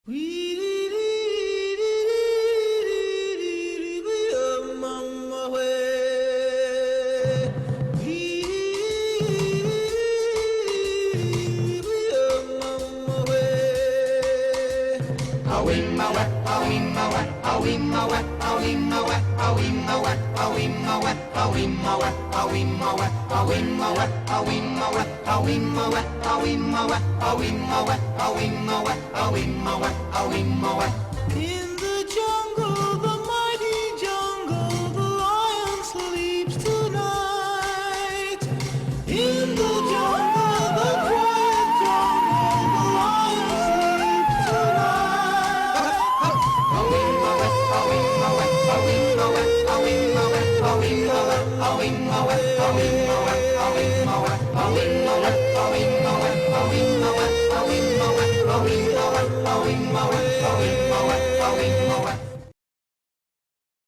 In the jungle, the mighty jungle, the lion sleeps tonight. In the jungle, the quiet jungle, the lion sleeps tonight.